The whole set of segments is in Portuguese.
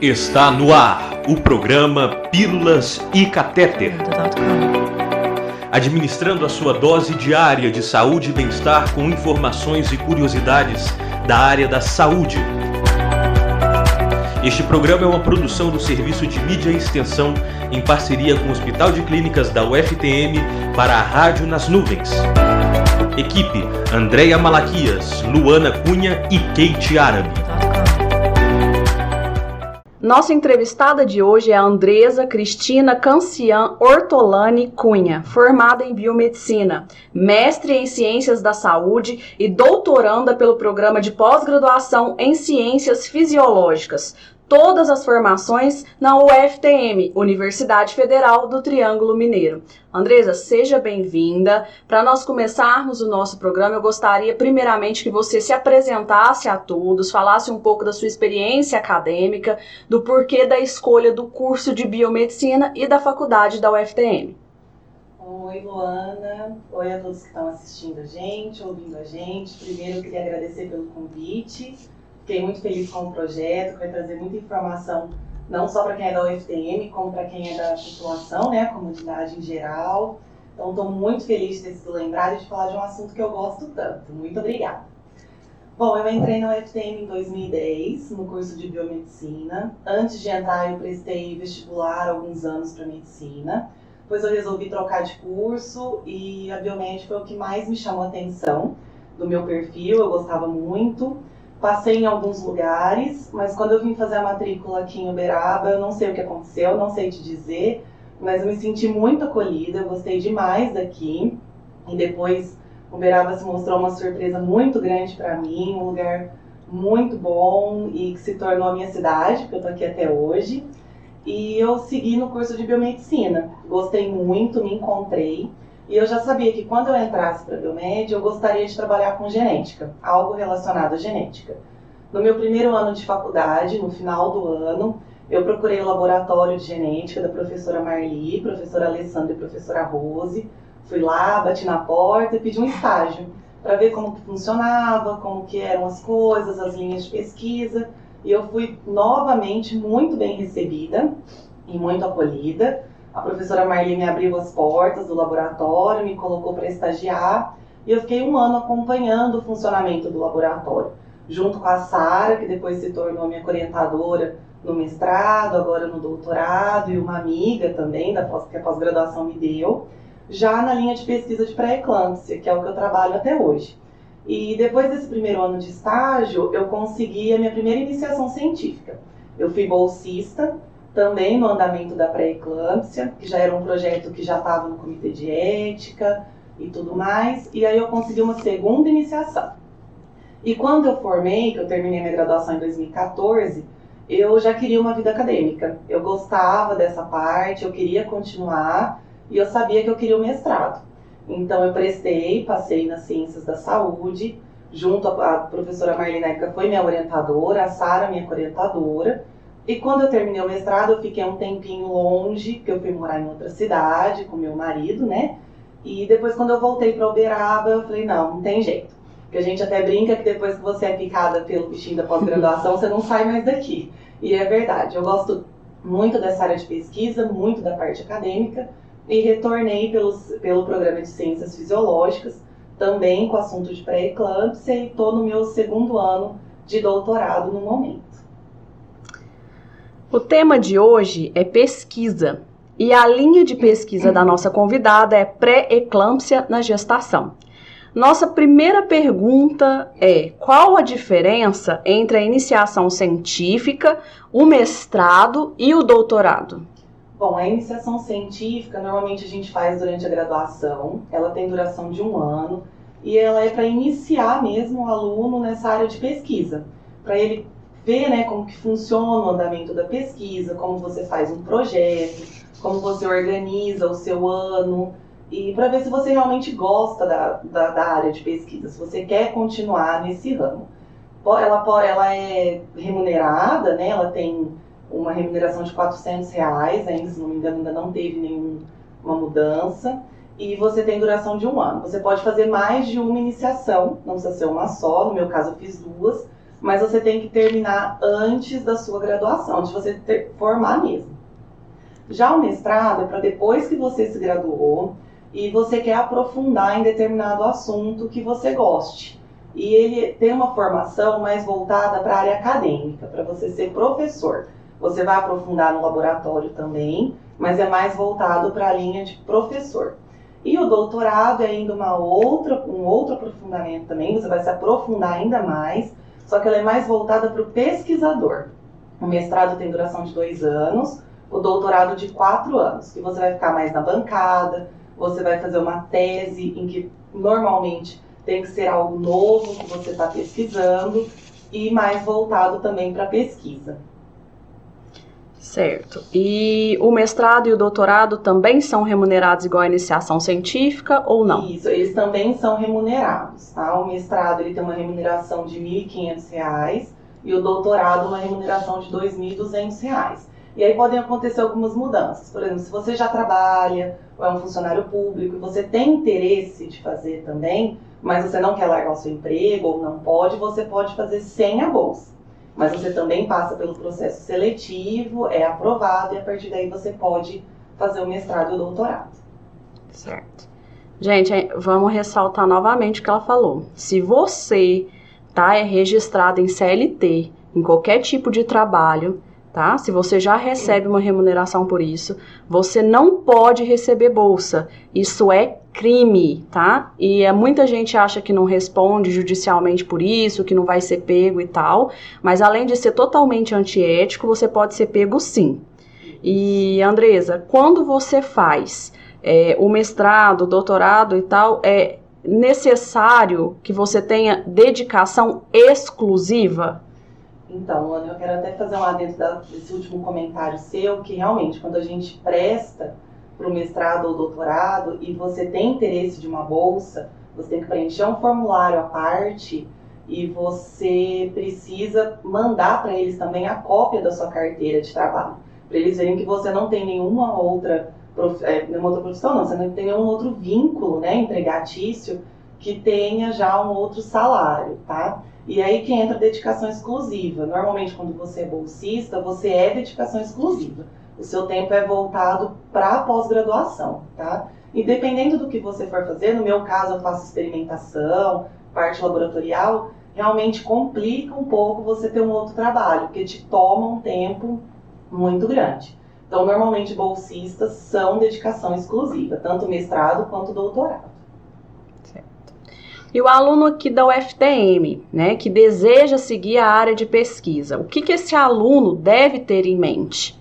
Está no ar o programa Pílulas e Catéter. Administrando a sua dose diária de saúde e bem-estar com informações e curiosidades da área da saúde. Este programa é uma produção do Serviço de Mídia e Extensão em parceria com o Hospital de Clínicas da UFTM para a Rádio nas Nuvens. Equipe: Andréia Malaquias, Luana Cunha e Kate Árabe. Nossa entrevistada de hoje é a Andresa Cristina Cancian Ortolani Cunha, formada em Biomedicina, mestre em Ciências da Saúde e doutoranda pelo Programa de Pós-Graduação em Ciências Fisiológicas. Todas as formações na UFTM, Universidade Federal do Triângulo Mineiro. Andresa, seja bem-vinda. Para nós começarmos o nosso programa, eu gostaria primeiramente que você se apresentasse a todos, falasse um pouco da sua experiência acadêmica, do porquê da escolha do curso de Biomedicina e da faculdade da UFTM. Oi, Luana. Oi a todos que estão assistindo a gente, ouvindo a gente. Primeiro, eu queria agradecer pelo convite. Fiquei muito feliz com o projeto, que vai trazer muita informação, não só para quem é da UFTM, como para quem é da população, né, a comunidade em geral. Então, estou muito feliz de ter sido lembrada de falar de um assunto que eu gosto tanto. Muito obrigada. Bom, eu entrei na UFTM em 2010, no curso de Biomedicina. Antes de entrar, eu prestei vestibular há alguns anos para Medicina. Depois eu resolvi trocar de curso e a Biomed foi o que mais me chamou a atenção do meu perfil, eu gostava muito. Passei em alguns lugares, mas quando eu vim fazer a matrícula aqui em Uberaba, eu não sei o que aconteceu, não sei te dizer, mas eu me senti muito acolhida, eu gostei demais daqui. E depois, Uberaba se mostrou uma surpresa muito grande para mim, um lugar muito bom e que se tornou a minha cidade, porque eu tô aqui até hoje. E eu segui no curso de Biomedicina, gostei muito, me encontrei. E eu já sabia que quando eu entrasse para a Biomed, eu gostaria de trabalhar com genética, algo relacionado à genética. No meu primeiro ano de faculdade, no final do ano, eu procurei o laboratório de genética da professora Marli, professora Alessandra e professora Rose. Fui lá, bati na porta e pedi um estágio para ver como que funcionava, como que eram as coisas, as linhas de pesquisa. E eu fui novamente muito bem recebida e muito acolhida. A professora Marli me abriu as portas do laboratório, me colocou para estagiar e eu fiquei um ano acompanhando o funcionamento do laboratório, junto com a Sara, que depois se tornou minha orientadora no mestrado, agora no doutorado, e uma amiga também que a pós-graduação me deu, já na linha de pesquisa de pré-eclâmpsia, que é o que eu trabalho até hoje. E depois desse primeiro ano de estágio, eu consegui a minha primeira iniciação científica. Eu fui bolsista, também no andamento da pré-eclâmpsia, que já era um projeto que já estava no comitê de ética e tudo mais, e aí eu consegui uma segunda iniciação. E quando eu formei, que eu terminei minha graduação em 2014, eu já queria uma vida acadêmica. Eu gostava dessa parte, eu queria continuar, e eu sabia que eu queria o mestrado. Então eu passei nas Ciências da Saúde, junto à professora Marli, na época foi minha orientadora, a Sara minha orientadora. E quando eu terminei o mestrado, eu fiquei um tempinho longe, porque eu fui morar em outra cidade com meu marido, né? E depois, quando eu voltei para Uberaba, eu falei, não tem jeito. Porque a gente até brinca que depois que você é picada pelo bichinho da pós-graduação, você não sai mais daqui. E é verdade, eu gosto muito dessa área de pesquisa, muito da parte acadêmica, e retornei pelo programa de Ciências Fisiológicas, também com o assunto de pré-eclâmpsia, e estou no meu segundo ano de doutorado no momento. O tema de hoje é pesquisa e a linha de pesquisa da nossa convidada é pré-eclâmpsia na gestação. Nossa primeira pergunta é: qual a diferença entre a iniciação científica, o mestrado e o doutorado? Bom, a iniciação científica normalmente a gente faz durante a graduação, ela tem duração de 1 ano e ela é para iniciar mesmo o aluno nessa área de pesquisa, para ele ver, né, como que funciona o andamento da pesquisa, como você faz um projeto, como você organiza o seu ano, e para ver se você realmente gosta da área de pesquisa, se você quer continuar nesse ramo. Ela é remunerada, né, ela tem uma remuneração de R$400, ainda, se não me engano, ainda não teve nenhuma mudança, e você tem duração de 1 ano. Você pode fazer mais de uma iniciação, não precisa ser uma só, no meu caso eu fiz 2, mas você tem que terminar antes da sua graduação, antes de você formar mesmo. Já o mestrado é para depois que você se graduou e você quer aprofundar em determinado assunto que você goste. E ele tem uma formação mais voltada para a área acadêmica, para você ser professor. Você vai aprofundar no laboratório também, mas é mais voltado para a linha de professor. E o doutorado é ainda um outro aprofundamento também, você vai se aprofundar ainda mais, só que ela é mais voltada para o pesquisador. O mestrado tem duração de 2 anos, o doutorado de 4 anos, que você vai ficar mais na bancada, você vai fazer uma tese em que normalmente tem que ser algo novo que você está pesquisando e mais voltado também para pesquisa. Certo. E o mestrado e o doutorado também são remunerados igual a iniciação científica ou não? Isso, eles também são remunerados, tá? O mestrado ele tem uma remuneração de R$ 1.500 e o doutorado uma remuneração de R$ 2.200. E aí podem acontecer algumas mudanças. Por exemplo, se você já trabalha ou é um funcionário público e você tem interesse de fazer também, mas você não quer largar o seu emprego ou não pode, você pode fazer sem a bolsa. Mas você também passa pelo processo seletivo, é aprovado e a partir daí você pode fazer o mestrado e o doutorado. Certo. Gente, vamos ressaltar novamente o que ela falou. Se você é registrado em CLT, em qualquer tipo de trabalho, tá? Se você já recebe uma remuneração por isso, você não pode receber bolsa. Isso é crime, tá? E muita gente acha que não responde judicialmente por isso, que não vai ser pego e tal, mas além de ser totalmente antiético, você pode ser pego sim. E, Andresa, quando você faz o mestrado, o doutorado e tal, é necessário que você tenha dedicação exclusiva? Então, Ana, eu quero até fazer um adendo desse último comentário seu, que realmente, quando a gente presta para o mestrado ou doutorado e você tem interesse de uma bolsa, você tem que preencher um formulário à parte e você precisa mandar para eles também a cópia da sua carteira de trabalho, para eles verem que você não tem nenhuma outra profissão, não, você não tem nenhum outro vínculo, né, empregatício que tenha já um outro salário, tá? E aí que entra a dedicação exclusiva. Normalmente, quando você é bolsista, você é dedicação exclusiva. O seu tempo é voltado para a pós-graduação, tá? E dependendo do que você for fazer, no meu caso eu faço experimentação, parte laboratorial, realmente complica um pouco você ter um outro trabalho, porque te toma um tempo muito grande. Então, normalmente, bolsistas são dedicação exclusiva, tanto mestrado quanto doutorado. E o aluno aqui da UFTM, né, que deseja seguir a área de pesquisa, o que esse aluno deve ter em mente?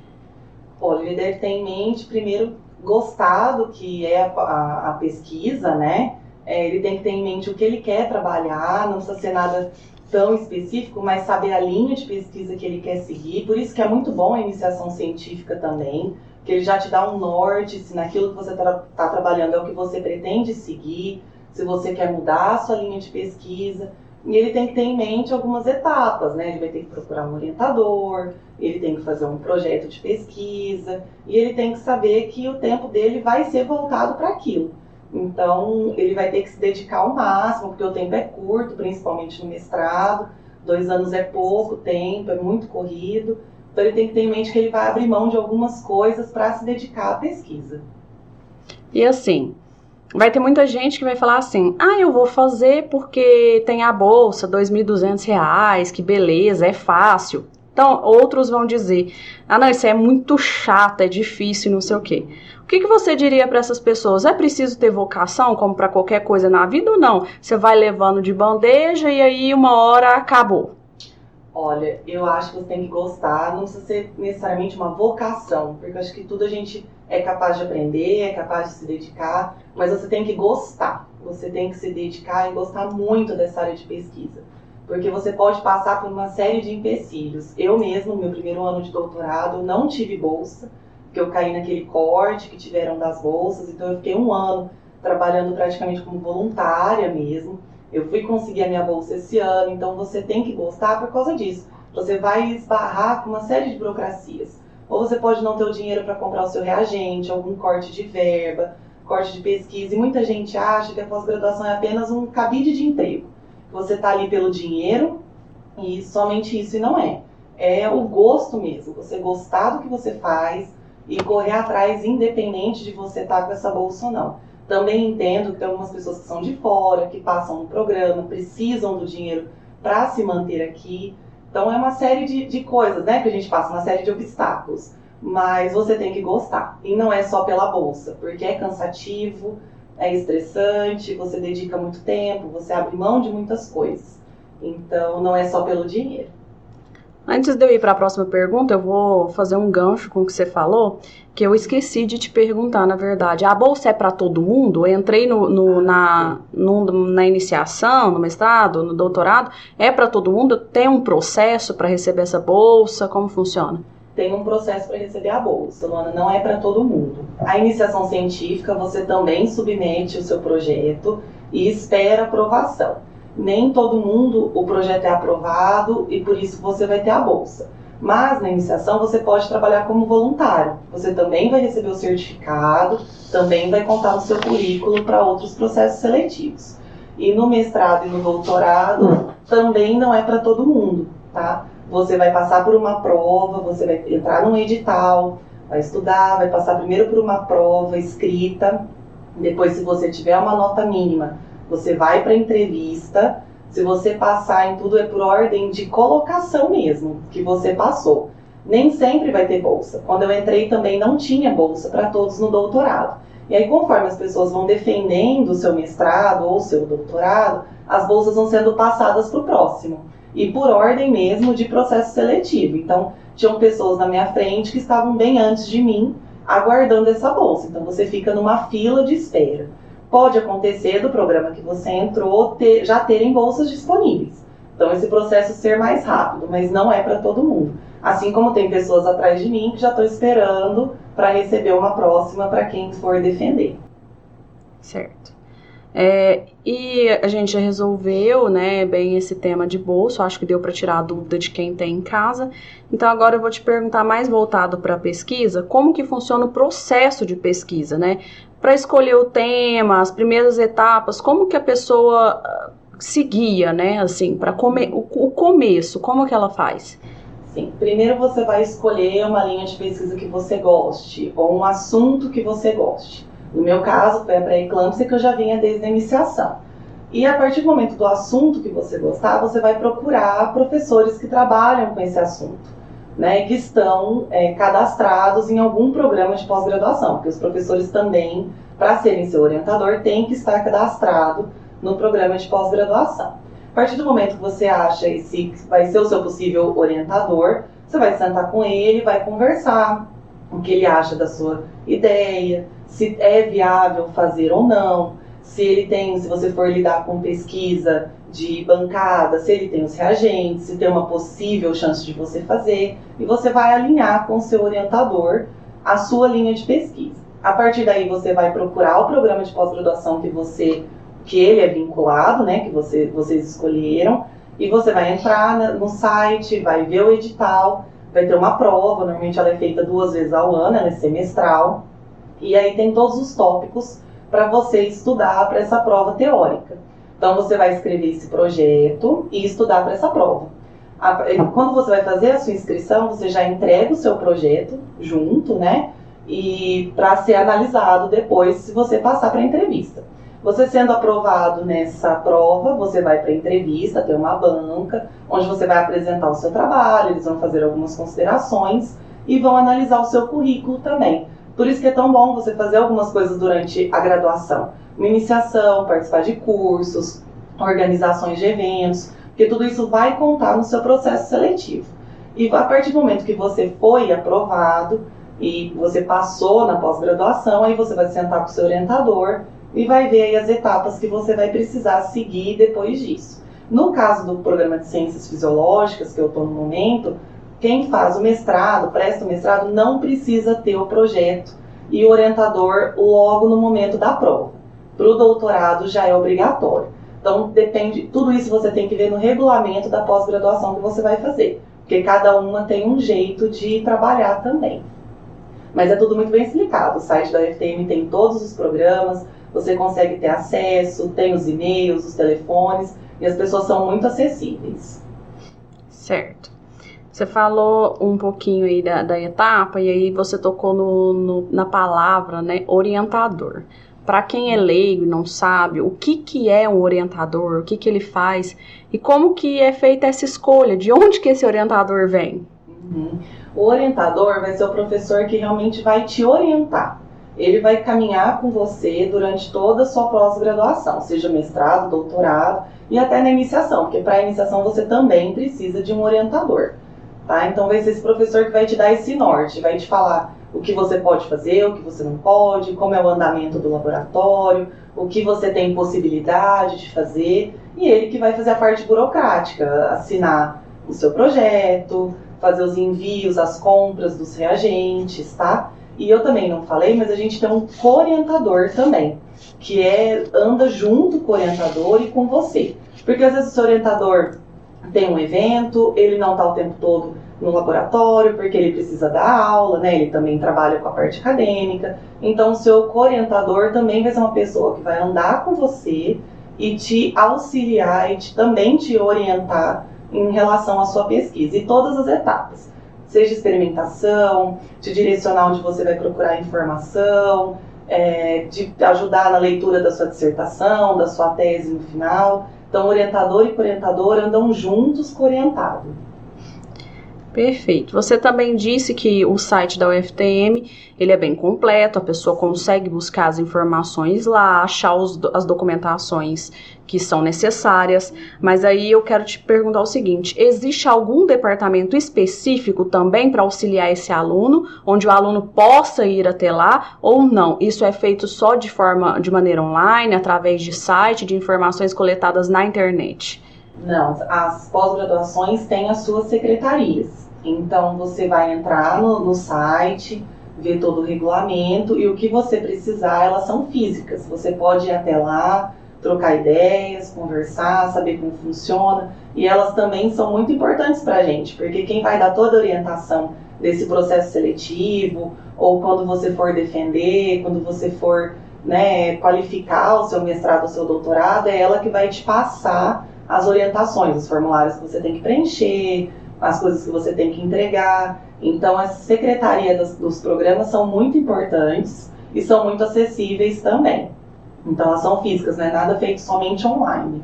Olha, ele deve ter em mente, primeiro, gostar do que é a pesquisa, né? Ele tem que ter em mente o que ele quer trabalhar, não precisa ser nada tão específico, mas saber a linha de pesquisa que ele quer seguir. Por isso que é muito bom a iniciação científica também, que ele já te dá um norte, se naquilo que você está trabalhando é o que você pretende seguir, se você quer mudar a sua linha de pesquisa. E ele tem que ter em mente algumas etapas, né? Ele vai ter que procurar um orientador, ele tem que fazer um projeto de pesquisa, e ele tem que saber que o tempo dele vai ser voltado para aquilo. Então, ele vai ter que se dedicar ao máximo, porque o tempo é curto, principalmente no mestrado, 2 anos é pouco tempo, é muito corrido. Então, ele tem que ter em mente que ele vai abrir mão de algumas coisas para se dedicar à pesquisa. E assim, vai ter muita gente que vai falar assim, eu vou fazer porque tem a bolsa, R$ 2.200, que beleza, é fácil. Então, outros vão dizer, não, isso é muito chato, é difícil, não sei o quê. O que você diria para essas pessoas? É preciso ter vocação, como para qualquer coisa na vida, ou não? Você vai levando de bandeja e aí uma hora acabou. Olha, eu acho que você tem que gostar, não precisa ser necessariamente uma vocação, porque eu acho que tudo a gente é capaz de aprender, é capaz de se dedicar, mas você tem que gostar, você tem que se dedicar e gostar muito dessa área de pesquisa, porque você pode passar por uma série de empecilhos. Eu mesmo, no meu primeiro ano de doutorado, não tive bolsa, porque eu caí naquele corte que tiveram das bolsas, então eu fiquei 1 ano trabalhando praticamente como voluntária mesmo. Eu fui conseguir a minha bolsa esse ano, então você tem que gostar por causa disso. Você vai esbarrar com uma série de burocracias. Ou você pode não ter o dinheiro para comprar o seu reagente, algum corte de verba, corte de pesquisa. E muita gente acha que a pós-graduação é apenas um cabide de emprego. Você está ali pelo dinheiro, E somente isso e não é. É o gosto mesmo, você gostar do que você faz e correr atrás independente de você estar com essa bolsa ou não. Também entendo que tem algumas pessoas que são de fora, que passam no programa, precisam do dinheiro para se manter aqui. Então é uma série de coisas, né, que a gente passa, uma série de obstáculos. Mas você tem que gostar. E não é só pela bolsa, porque é cansativo, é estressante, você dedica muito tempo, você abre mão de muitas coisas. Então não é só pelo dinheiro. Antes de eu ir para a próxima pergunta, eu vou fazer um gancho com o que você falou, que eu esqueci de te perguntar, na verdade. A bolsa é para todo mundo? Eu entrei na iniciação, no mestrado, no doutorado. É para todo mundo? Tem um processo para receber essa bolsa? Como funciona? Tem um processo para receber a bolsa, Luana, não é para todo mundo. A iniciação científica, você também submete o seu projeto e espera aprovação. Nem todo mundo o projeto é aprovado e por isso você vai ter a bolsa. Mas na iniciação você pode trabalhar como voluntário. Você também vai receber o certificado, também vai contar no seu currículo para outros processos seletivos. E no mestrado e no doutorado também não é para todo mundo, tá? Você vai passar por uma prova, você vai entrar num edital, vai estudar, vai passar primeiro por uma prova escrita, depois se você tiver uma nota mínima, você vai para a entrevista. Se você passar em tudo é por ordem de colocação mesmo, que você passou. Nem sempre vai ter bolsa. Quando eu entrei também não tinha bolsa para todos no doutorado. E aí conforme as pessoas vão defendendo o seu mestrado ou o seu doutorado, as bolsas vão sendo passadas para o próximo. E por ordem mesmo de processo seletivo. Então tinham pessoas na minha frente que estavam bem antes de mim, aguardando essa bolsa. Então você fica numa fila de espera. Pode acontecer do programa que você entrou já terem bolsas disponíveis. Então esse processo ser mais rápido, mas não é para todo mundo. Assim como tem pessoas atrás de mim que já estão esperando para receber uma próxima para quem for defender. Certo. E a gente já resolveu, né, bem esse tema de bolsa. Acho que deu para tirar a dúvida de quem tem em casa. Então agora eu vou te perguntar mais voltado para a pesquisa, como que funciona o processo de pesquisa, né? Para escolher o tema, as primeiras etapas, como que a pessoa seguia, né, assim, para o começo, como que ela faz? Sim, primeiro você vai escolher uma linha de pesquisa que você goste, ou um assunto que você goste. No meu caso, foi a pré-eclâmpsia que eu já vinha desde a iniciação. E a partir do momento do assunto que você gostar, você vai procurar professores que trabalham com esse assunto, né, que estão cadastrados em algum programa de pós-graduação, porque os professores também, para serem seu orientador, têm que estar cadastrado no programa de pós-graduação. A partir do momento que você acha esse vai ser o seu possível orientador, você vai sentar com ele, vai conversar o que ele acha da sua ideia, se é viável fazer ou não, se você for lidar com pesquisa de bancada, se ele tem os reagentes, se tem uma possível chance de você fazer, e você vai alinhar com o seu orientador a sua linha de pesquisa. A partir daí você vai procurar o programa de pós-graduação que ele é vinculado, né, que vocês escolheram, e você vai entrar no site, vai ver o edital, vai ter uma prova, normalmente ela é feita 2 vezes ao ano, ela é semestral, e aí tem todos os tópicos para você estudar para essa prova teórica. Então você vai escrever esse projeto e estudar para essa prova. Quando você vai fazer a sua inscrição, você já entrega o seu projeto junto, né? E para ser analisado depois se você passar para a entrevista. Você sendo aprovado nessa prova, você vai para a entrevista, tem uma banca, onde você vai apresentar o seu trabalho, eles vão fazer algumas considerações e vão analisar o seu currículo também. Por isso que é tão bom você fazer algumas coisas durante a graduação. Uma iniciação, participar de cursos, organizações de eventos, porque tudo isso vai contar no seu processo seletivo. E a partir do momento que você foi aprovado e você passou na pós-graduação, aí você vai sentar com o seu orientador e vai ver aí as etapas que você vai precisar seguir depois disso. No caso do programa de Ciências Fisiológicas, que eu estou no momento, quem faz o mestrado, presta o mestrado, não precisa ter o projeto e o orientador logo no momento da prova. Para o doutorado já é obrigatório. Então depende, tudo isso você tem que ver no regulamento da pós-graduação que você vai fazer, porque cada uma tem um jeito de trabalhar também. Mas é tudo muito bem explicado, o site da UFTM tem todos os programas, você consegue ter acesso, tem os e-mails, os telefones, e as pessoas são muito acessíveis. Certo. Você falou um pouquinho aí da etapa e aí você tocou na palavra, né, orientador. Para quem é leigo e não sabe, o que é um orientador, o que ele faz e como que é feita essa escolha, de onde que esse orientador vem? O orientador vai ser o professor que realmente vai te orientar. Ele vai caminhar com você durante toda a sua pós-graduação, seja mestrado, doutorado e até na iniciação, porque para a iniciação você também precisa de um orientador. Tá? Então vai ser esse professor que vai te dar esse norte, vai te falar o que você pode fazer, o que você não pode, como é o andamento do laboratório, o que você tem possibilidade de fazer, e ele que vai fazer a parte burocrática, assinar o seu projeto, fazer os envios, as compras dos reagentes, tá? E eu também não falei, mas a gente tem um co-orientador também, que anda junto com o orientador e com você. Porque às vezes o seu orientador tem um evento, ele não está o tempo todo no laboratório, porque ele precisa dar aula, né? Ele também trabalha com a parte acadêmica. Então, o seu co-orientador também vai ser uma pessoa que vai andar com você e te auxiliar e também te orientar em relação à sua pesquisa e todas as etapas. Seja experimentação, te direcionar onde você vai procurar informação, de ajudar na leitura da sua dissertação, da sua tese no final. Então, orientador e co-orientador andam juntos com o orientado. Perfeito. Você também disse que o site da UFTM, ele é bem completo, a pessoa consegue buscar as informações lá, achar as documentações que são necessárias, mas aí eu quero te perguntar o seguinte, existe algum departamento específico também para auxiliar esse aluno, onde o aluno possa ir até lá ou não? Isso é feito só de maneira online, através de site, de informações coletadas na internet? Não, as pós-graduações têm as suas secretarias. Então, você vai entrar no site, ver todo o regulamento e o que você precisar, elas são físicas. Você pode ir até lá, trocar ideias, conversar, saber como funciona. E elas também são muito importantes para a gente, porque quem vai dar toda a orientação desse processo seletivo, ou quando você for defender, quando você for, né, qualificar o seu mestrado, o seu doutorado, é ela que vai te passar as orientações, os formulários que você tem que preencher, as coisas que você tem que entregar. Então, a secretaria dos programas são muito importantes e são muito acessíveis também. Então, elas são físicas, não é nada feito somente online.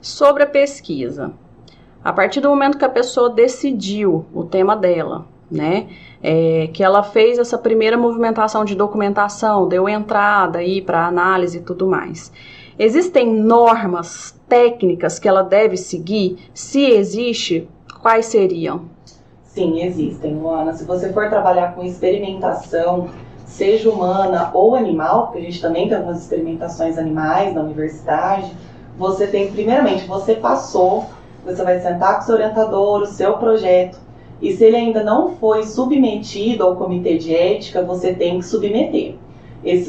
Sobre a pesquisa, a partir do momento que a pessoa decidiu o tema dela, né, que ela fez essa primeira movimentação de documentação, deu entrada aí para análise e tudo mais, existem normas técnicas que ela deve seguir? Se existe, quais seriam? Sim, existem, Luana. Se você for trabalhar com experimentação, seja humana ou animal, porque a gente também tem algumas experimentações animais na universidade, você tem, primeiramente, você vai sentar com o seu orientador, o seu projeto, e se ele ainda não foi submetido ao comitê de ética, você tem que submeter.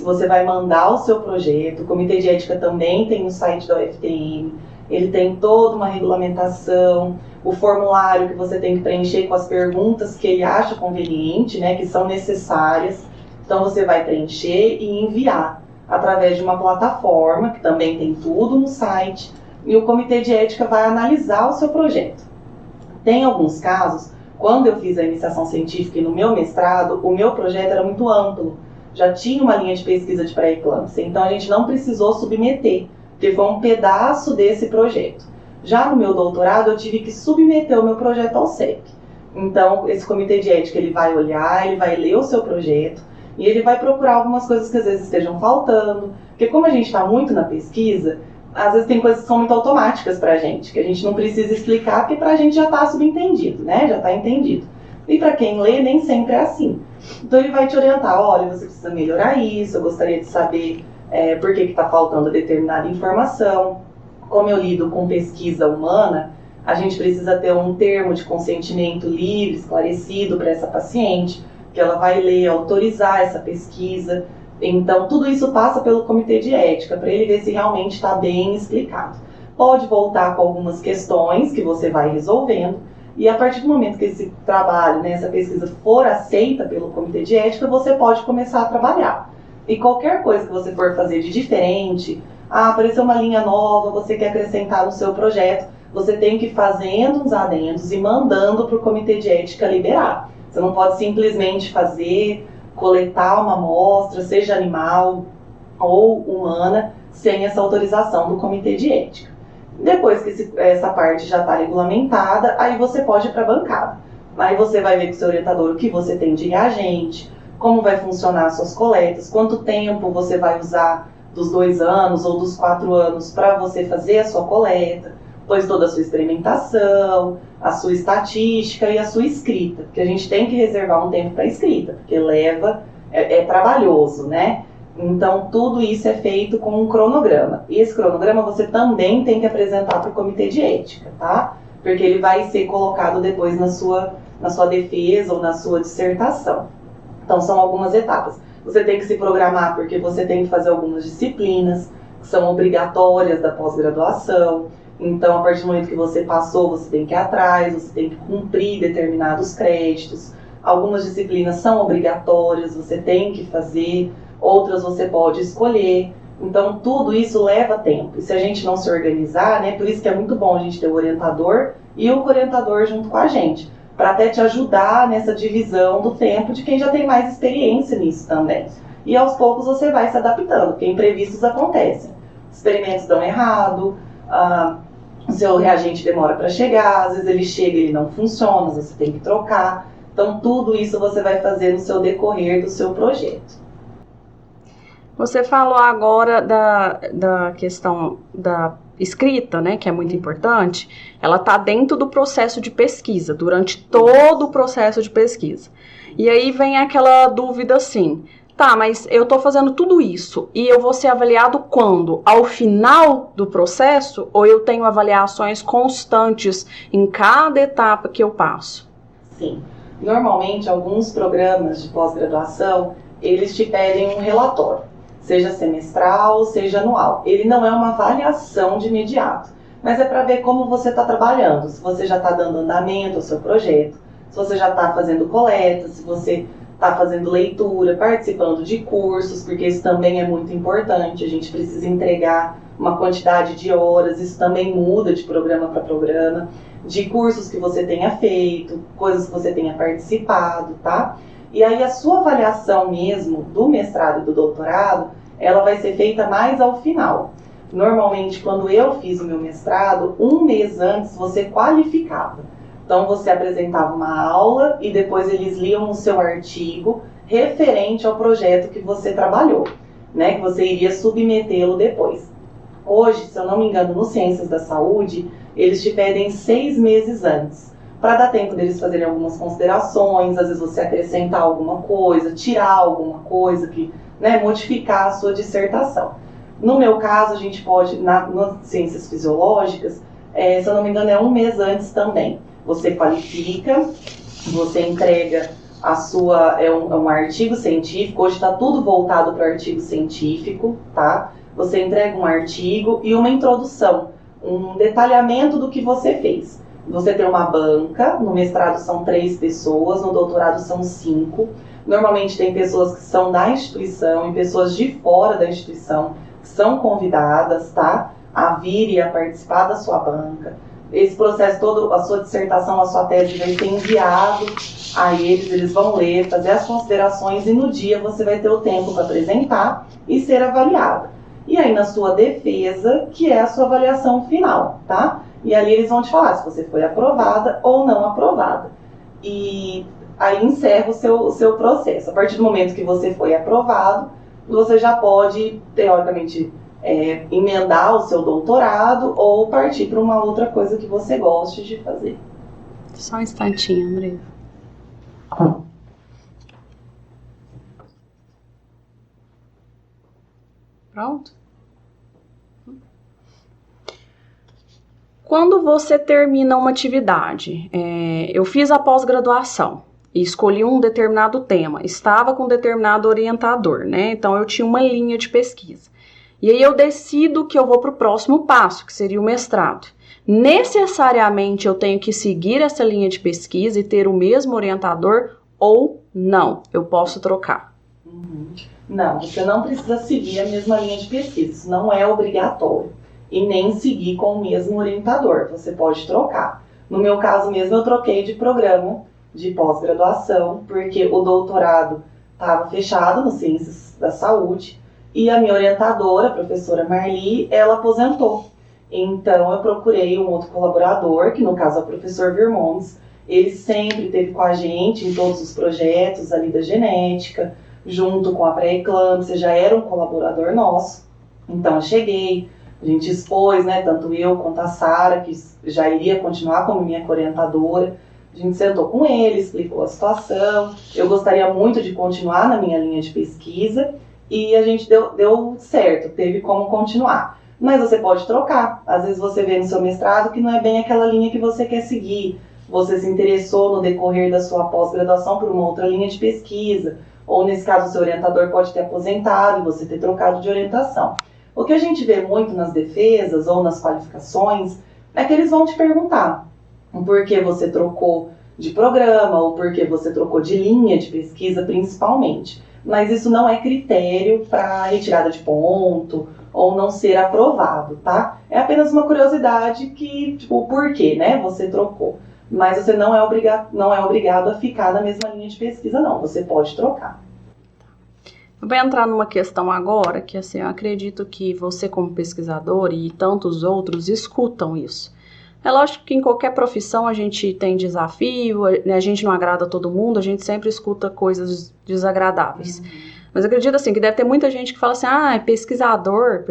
Você vai mandar o seu projeto, o comitê de ética também tem no site da UFTM, ele tem toda uma regulamentação, o formulário que você tem que preencher com as perguntas que ele acha conveniente, né, que são necessárias. Então você vai preencher e enviar através de uma plataforma, que também tem tudo no site, e o comitê de ética vai analisar o seu projeto. Tem alguns casos, quando eu fiz a iniciação científica e no meu mestrado, o meu projeto era muito amplo, já tinha uma linha de pesquisa de pré-eclâmpsia, então a gente não precisou submeter, porque foi um pedaço desse projeto. Já no meu doutorado, eu tive que submeter o meu projeto ao CEP. Então, esse comitê de ética, ele vai olhar, ele vai ler o seu projeto, e ele vai procurar algumas coisas que às vezes estejam faltando, porque como a gente está muito na pesquisa, às vezes tem coisas que são muito automáticas para a gente, que a gente não precisa explicar, porque para a gente já está subentendido, né? Já está entendido. E para quem lê, nem sempre é assim. Então ele vai te orientar, olha, você precisa melhorar isso, eu gostaria de saber por que está faltando determinada informação. Como eu lido com pesquisa humana, a gente precisa ter um termo de consentimento livre, esclarecido para essa paciente, que ela vai ler, autorizar essa pesquisa. Então, tudo isso passa pelo comitê de ética, para ele ver se realmente está bem explicado. Pode voltar com algumas questões que você vai resolvendo, e a partir do momento que esse trabalho, né, essa pesquisa for aceita pelo comitê de ética, você pode começar a trabalhar. E qualquer coisa que você for fazer de diferente, apareceu uma linha nova, você quer acrescentar no seu projeto, você tem que ir fazendo uns adendos e mandando para o comitê de ética liberar. Você não pode simplesmente coletar uma amostra, seja animal ou humana, sem essa autorização do comitê de ética. Depois que essa parte já está regulamentada, aí você pode ir para a bancada. Aí você vai ver com o seu orientador o que você tem de reagente, como vai funcionar as suas coletas, quanto tempo você vai usar dos 2 anos ou dos 4 anos para você fazer a sua coleta, depois toda a sua experimentação, a sua estatística e a sua escrita, porque a gente tem que reservar um tempo para escrita, porque é trabalhoso, né? Então tudo isso é feito com um cronograma, e esse cronograma você também tem que apresentar para o comitê de ética, tá? Porque ele vai ser colocado depois na sua defesa ou na sua dissertação. Então são algumas etapas. Você tem que se programar porque você tem que fazer algumas disciplinas que são obrigatórias da pós-graduação. Então, a partir do momento que você passou, você tem que ir atrás, você tem que cumprir determinados créditos. Algumas disciplinas são obrigatórias, você tem que fazer, outras você pode escolher. Então, tudo isso leva tempo. E se a gente não se organizar, né, por isso que é muito bom a gente ter o orientador e o orientador junto com a gente, para até te ajudar nessa divisão do tempo de quem já tem mais experiência nisso também. E aos poucos você vai se adaptando, porque imprevistos acontecem. Experimentos dão errado, o seu reagente demora para chegar, às vezes ele chega e ele não funciona, às vezes você tem que trocar. Então tudo isso você vai fazer no seu decorrer do seu projeto. Você falou agora da questão da escrita, né, que é muito importante. Ela está dentro do processo de pesquisa, durante todo o processo de pesquisa. E aí vem aquela dúvida assim, tá, mas eu estou fazendo tudo isso e eu vou ser avaliado quando? Ao final do processo, ou eu tenho avaliações constantes em cada etapa que eu passo? Sim. Normalmente, alguns programas de pós-graduação, eles te pedem um relatório, seja semestral, seja anual. Ele não é uma avaliação de imediato, mas é para ver como você está trabalhando, se você já está dando andamento ao seu projeto, se você já está fazendo coleta, se você está fazendo leitura, participando de cursos, porque isso também é muito importante, a gente precisa entregar uma quantidade de horas, isso também muda de programa para programa, de cursos que você tenha feito, coisas que você tenha participado, tá? E aí a sua avaliação mesmo do mestrado e do doutorado, ela vai ser feita mais ao final. Normalmente, quando eu fiz o meu mestrado, 1 mês antes você qualificava. Então você apresentava uma aula e depois eles liam o seu artigo referente ao projeto que você trabalhou, né? Que você iria submetê-lo depois. Hoje, se eu não me engano, no Ciências da Saúde, eles te pedem 6 meses antes, para dar tempo deles fazerem algumas considerações, às vezes você acrescentar alguma coisa, tirar alguma coisa, né, modificar a sua dissertação. No meu caso, a gente pode, nas ciências fisiológicas, se eu não me engano, é 1 mês antes também. Você qualifica, você entrega a sua, um artigo científico, hoje está tudo voltado para o artigo científico, tá? Você entrega um artigo e uma introdução, um detalhamento do que você fez. Você tem uma banca, no mestrado são 3 pessoas, no doutorado são 5. Normalmente tem pessoas que são da instituição e pessoas de fora da instituição que são convidadas, tá? A vir e a participar da sua banca. Esse processo todo, a sua dissertação, a sua tese vai ser enviado a eles vão ler, fazer as considerações e no dia você vai ter o tempo para apresentar e ser avaliada. E aí na sua defesa, que é a sua avaliação final, tá? E ali eles vão te falar se você foi aprovada ou não aprovada. E aí encerra o seu processo. A partir do momento que você foi aprovado, você já pode, teoricamente, emendar o seu doutorado ou partir para uma outra coisa que você goste de fazer. Só um instantinho, André. Pronto? Quando você termina uma atividade, eu fiz a pós-graduação e escolhi um determinado tema, estava com um determinado orientador, né? Então eu tinha uma linha de pesquisa. E aí eu decido que eu vou para o próximo passo, que seria o mestrado. Necessariamente eu tenho que seguir essa linha de pesquisa e ter o mesmo orientador ou não? Eu posso trocar? Não, você não precisa seguir a mesma linha de pesquisa, isso não é obrigatório. e nem seguir com o mesmo orientador, você pode trocar. No meu caso mesmo, eu troquei de programa de pós-graduação, porque o doutorado estava fechado nas Ciências da Saúde, e a minha orientadora, a professora Marli, ela aposentou. Então eu procurei um outro colaborador, que no caso é o professor Virmontes. Ele sempre esteve com a gente em todos os projetos ali da genética, junto com a pré-eclâmpsia, já era um colaborador nosso. Então eu cheguei, a gente expôs, né, tanto eu quanto a Sara, que já iria continuar como minha orientadora. A gente sentou com ele, explicou a situação. Eu gostaria muito de continuar na minha linha de pesquisa e a gente deu certo, teve como continuar. Mas você pode trocar. Às vezes você vê no seu mestrado que não é bem aquela linha que você quer seguir. Você se interessou no decorrer da sua pós-graduação por uma outra linha de pesquisa. Ou nesse caso o seu orientador pode ter aposentado e você ter trocado de orientação. O que a gente vê muito nas defesas ou nas qualificações é que eles vão te perguntar o porquê você trocou de programa ou porquê você trocou de linha de pesquisa principalmente. Mas isso não é critério para retirada de ponto ou não ser aprovado, tá? É apenas uma curiosidade que, tipo, o porquê, né, você trocou. Mas você não é obrigado a ficar na mesma linha de pesquisa, não. Você pode trocar. Eu vou entrar numa questão agora que, assim, eu acredito que você como pesquisador e tantos outros escutam isso. É lógico que em qualquer profissão a gente tem desafio, a gente não agrada todo mundo, a gente sempre escuta coisas desagradáveis. Mas eu acredito assim, que deve ter muita gente que fala assim, é pesquisador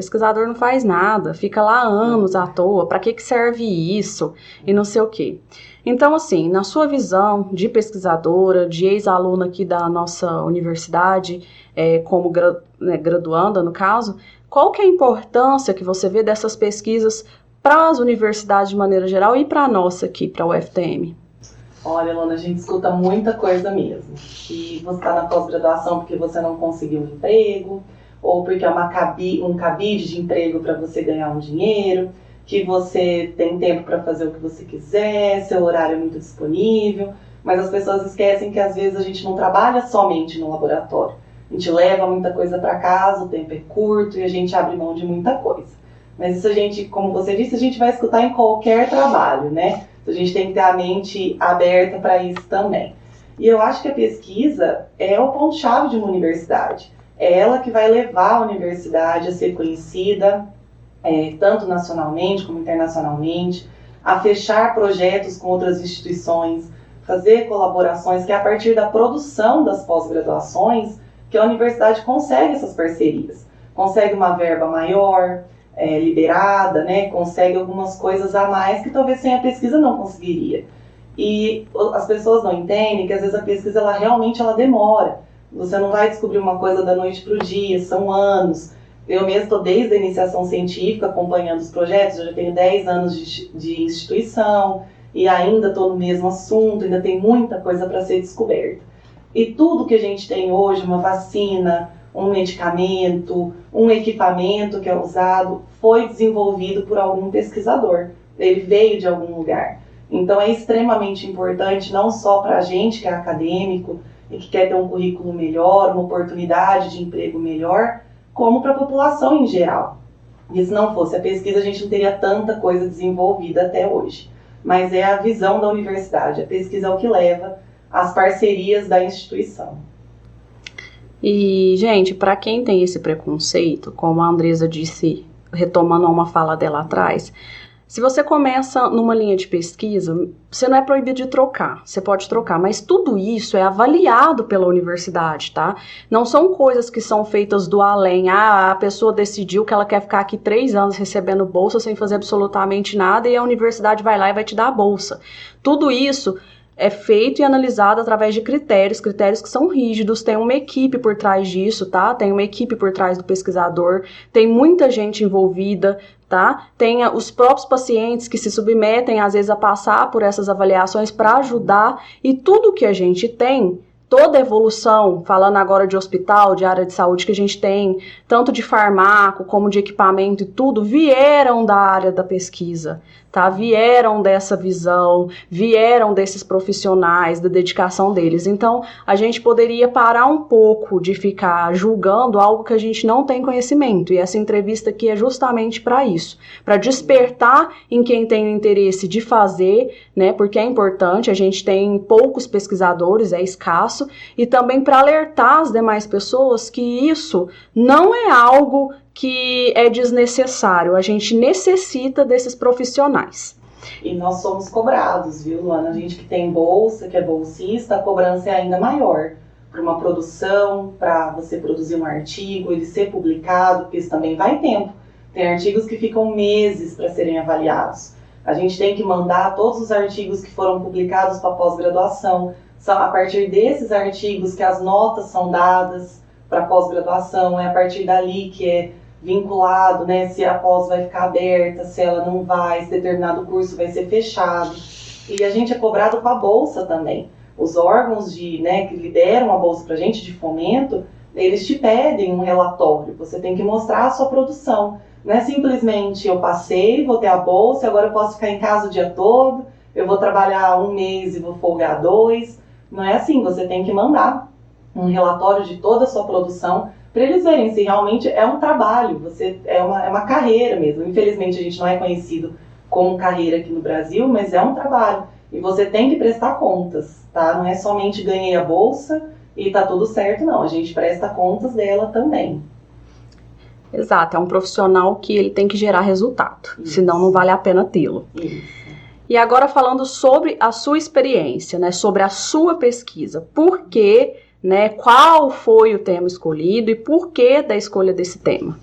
não faz nada, fica lá anos à toa, para que serve isso? E não sei o quê. Então, assim, na sua visão de pesquisadora, de ex-aluna aqui da nossa universidade, como graduanda no caso, qual que é a importância que você vê dessas pesquisas para as universidades de maneira geral e para a nossa aqui, para a UFTM? Olha, Luana, a gente escuta muita coisa mesmo. Que você está na pós-graduação porque você não conseguiu um emprego, ou porque é um cabide de emprego para você ganhar um dinheiro, que você tem tempo para fazer o que você quiser, seu horário é muito disponível, mas as pessoas esquecem que às vezes a gente não trabalha somente no laboratório. A gente leva muita coisa para casa, o tempo é curto e a gente abre mão de muita coisa. Mas isso a gente, como você disse, a gente vai escutar em qualquer trabalho, né? A gente tem que ter a mente aberta para isso também. E eu acho que a pesquisa é o ponto-chave de uma universidade. É ela que vai levar a universidade a ser conhecida, tanto nacionalmente como internacionalmente, a fechar projetos com outras instituições, fazer colaborações, que é a partir da produção das pós-graduações que a universidade consegue essas parcerias. Consegue uma verba maior, liberada, né, consegue algumas coisas a mais que talvez sem a pesquisa não conseguiria. E as pessoas não entendem que às vezes a pesquisa ela demora. Você não vai descobrir uma coisa da noite para o dia, são anos. Eu mesmo estou desde a iniciação científica acompanhando os projetos, eu já tenho 10 anos de instituição e ainda estou no mesmo assunto, ainda tem muita coisa para ser descoberta. E tudo que a gente tem hoje, uma vacina, um medicamento, um equipamento que é usado, foi desenvolvido por algum pesquisador. Ele veio de algum lugar. Então é extremamente importante, não só para a gente que é acadêmico e que quer ter um currículo melhor, uma oportunidade de emprego melhor, como para a população em geral. E se não fosse a pesquisa, a gente não teria tanta coisa desenvolvida até hoje. Mas é a visão da universidade, a pesquisa é o que leva às parcerias da instituição. E, gente, para quem tem esse preconceito, como a Andresa disse, retomando uma fala dela atrás, se você começa numa linha de pesquisa, você não é proibido de trocar, você pode trocar, mas tudo isso é avaliado pela universidade, tá? Não são coisas que são feitas do além, a pessoa decidiu que ela quer ficar aqui 3 anos recebendo bolsa sem fazer absolutamente nada e a universidade vai lá e vai te dar a bolsa. Tudo isso é feito e analisado através de critérios que são rígidos, tem uma equipe por trás disso, tá? Tem uma equipe por trás do pesquisador, tem muita gente envolvida, tá? Tem os próprios pacientes que se submetem, às vezes, a passar por essas avaliações para ajudar, e tudo que a gente tem, toda a evolução, falando agora de hospital, de área de saúde que a gente tem, tanto de farmaco como de equipamento e tudo, vieram da área da pesquisa, tá? Vieram dessa visão, vieram desses profissionais, da dedicação deles. Então, a gente poderia parar um pouco de ficar julgando algo que a gente não tem conhecimento. E essa entrevista aqui é justamente para isso, para despertar em quem tem o interesse de fazer, né? Porque é importante, a gente tem poucos pesquisadores, é escasso, e também para alertar as demais pessoas que isso não é algo que é desnecessário, a gente necessita desses profissionais. E nós somos cobrados, viu, Luana? A gente que tem bolsa, que é bolsista, a cobrança é ainda maior. Para uma produção, para você produzir um artigo, ele ser publicado, porque isso também vai tempo. Tem artigos que ficam meses para serem avaliados. A gente tem que mandar todos os artigos que foram publicados para pós-graduação. São a partir desses artigos que as notas são dadas para pós-graduação, é a partir dali que é vinculado, né, se a pós vai ficar aberta, se ela não vai, se determinado curso vai ser fechado. E a gente é cobrado com a bolsa também. Os órgãos que lideram a bolsa para a gente, de fomento, eles te pedem um relatório, você tem que mostrar a sua produção. Não é simplesmente eu passei, vou ter a bolsa, agora eu posso ficar em casa o dia todo, eu vou trabalhar 1 mês e vou folgar 2. Não é assim, você tem que mandar um relatório de toda a sua produção para eles verem se realmente é um trabalho, é uma carreira mesmo. Infelizmente a gente não é conhecido como carreira aqui no Brasil, mas é um trabalho. E você tem que prestar contas, tá? Não é somente ganhei a bolsa e tá tudo certo, não. A gente presta contas dela também. Exato, é um profissional que ele tem que gerar resultado, senão não vale a pena tê-lo. E agora falando sobre a sua experiência, né, sobre a sua pesquisa, por que, né, qual foi o tema escolhido e por que da escolha desse tema?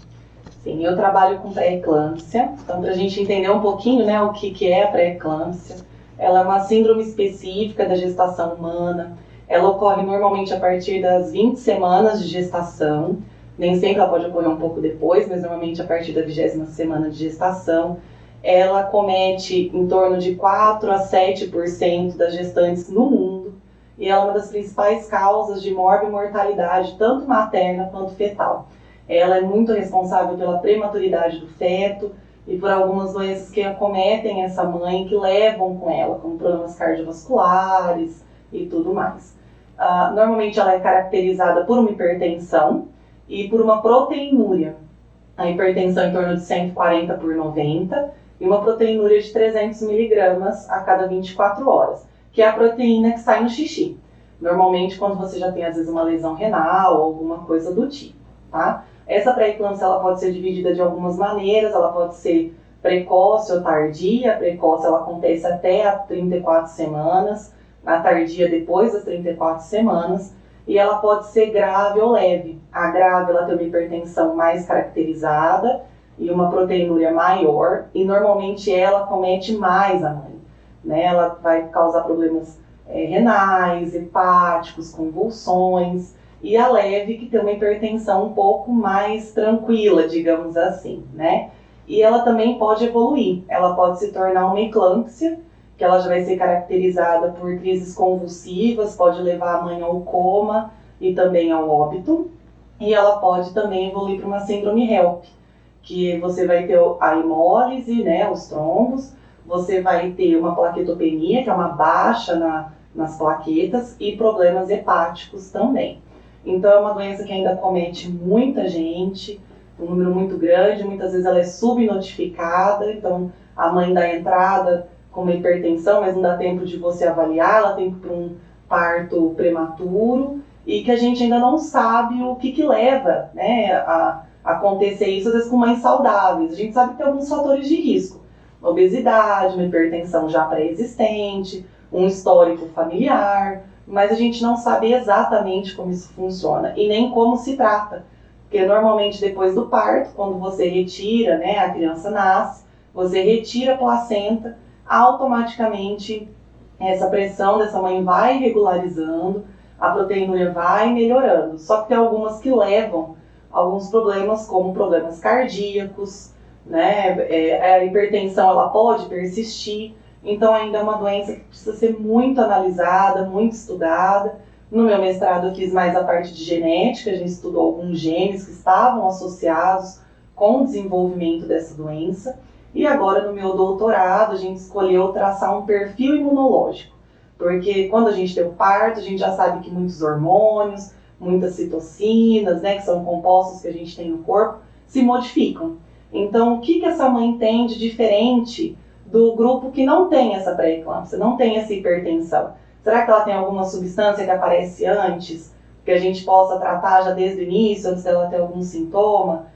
Sim, eu trabalho com pré-eclâmpsia, então para a gente entender um pouquinho, né, o que é a pré-eclâmpsia, ela é uma síndrome específica da gestação humana, ela ocorre normalmente a partir das 20 semanas de gestação, nem sempre ela pode ocorrer um pouco depois, mas normalmente a partir da 20ª semana de gestação. Ela comete em torno de 4 a 7% das gestantes no mundo e ela é uma das principais causas de morbimortalidade, tanto materna quanto fetal. Ela é muito responsável pela prematuridade do feto e por algumas doenças que acometem essa mãe, que levam com ela, como problemas cardiovasculares e tudo mais. Normalmente ela é caracterizada por uma hipertensão e por uma proteinúria. A hipertensão em torno de 140/90 e uma proteinúria de 300 miligramas a cada 24 horas, que é a proteína que sai no xixi. Normalmente quando você já tem às vezes uma lesão renal ou alguma coisa do tipo, tá? Essa pré-eclâmpsia ela pode ser dividida de algumas maneiras, ela pode ser precoce ou tardia. A precoce ela acontece até a 34 semanas, a tardia depois das 34 semanas, e ela pode ser grave ou leve. A grave ela tem uma hipertensão mais caracterizada e uma proteinúria maior, e normalmente ela comete mais a mãe, né? Ela vai causar problemas renais, hepáticos, convulsões, e a leve que tem uma hipertensão um pouco mais tranquila, digamos assim, né? E ela também pode evoluir, ela pode se tornar uma eclâmpsia, que ela já vai ser caracterizada por crises convulsivas, pode levar a mãe ao coma e também ao óbito, e ela pode também evoluir para uma síndrome HELP, que você vai ter a hemólise, né, os trombos, você vai ter uma plaquetopenia, que é uma baixa nas plaquetas, e problemas hepáticos também. Então é uma doença que ainda comete muita gente, um número muito grande, muitas vezes ela é subnotificada, então a mãe dá entrada com uma hipertensão, mas não dá tempo de você avaliar, ela tem que ir para um parto prematuro, e que a gente ainda não sabe o que leva, né, a acontecer isso, às vezes com mães saudáveis. A gente sabe que tem alguns fatores de risco, obesidade, uma hipertensão já pré-existente, um histórico familiar, mas a gente não sabe exatamente como isso funciona e nem como se trata, porque normalmente depois do parto, quando você retira, né, a criança nasce, você retira a placenta, automaticamente essa pressão dessa mãe vai regularizando, a proteinúria vai melhorando, só que tem algumas que levam a alguns problemas, como problemas cardíacos, né, a hipertensão ela pode persistir. Então ainda é uma doença que precisa ser muito analisada, muito estudada. No meu mestrado eu fiz mais a parte de genética, a gente estudou alguns genes que estavam associados com o desenvolvimento dessa doença. E agora no meu doutorado a gente escolheu traçar um perfil imunológico, porque quando a gente tem o parto, a gente já sabe que muitos hormônios, muitas citocinas, né, que são compostos que a gente tem no corpo, se modificam. Então, o que essa mãe tem de diferente do grupo que não tem essa pré-eclâmpsia, não tem essa hipertensão? Será que ela tem alguma substância que aparece antes, que a gente possa tratar já desde o início, antes dela ter algum sintoma?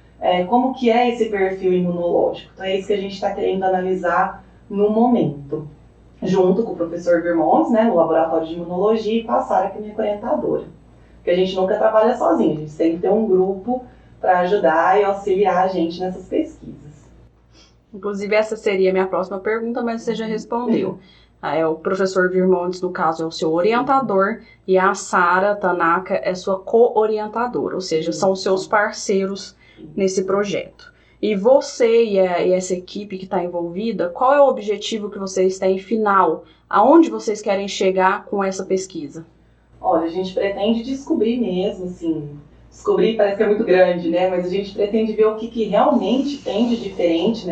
Como que é esse perfil imunológico? Então, é isso que a gente está querendo analisar no momento, junto com o professor Virmontes, né, no laboratório de imunologia, e com a Sara, que é minha orientadora. Porque a gente nunca trabalha sozinho, a gente tem que ter um grupo para ajudar e auxiliar a gente nessas pesquisas. Inclusive, essa seria a minha próxima pergunta, mas você já respondeu. O professor Virmontes, no caso, é o seu orientador, e a Sara Tanaka é sua co-orientadora, ou seja, são os seus parceiros nesse projeto. E você e essa equipe que está envolvida, qual é o objetivo que vocês têm final? Aonde vocês querem chegar com essa pesquisa? Olha, a gente pretende descobrir mesmo, assim, descobrir parece que é muito grande, né? Mas a gente pretende ver o que realmente tem de diferente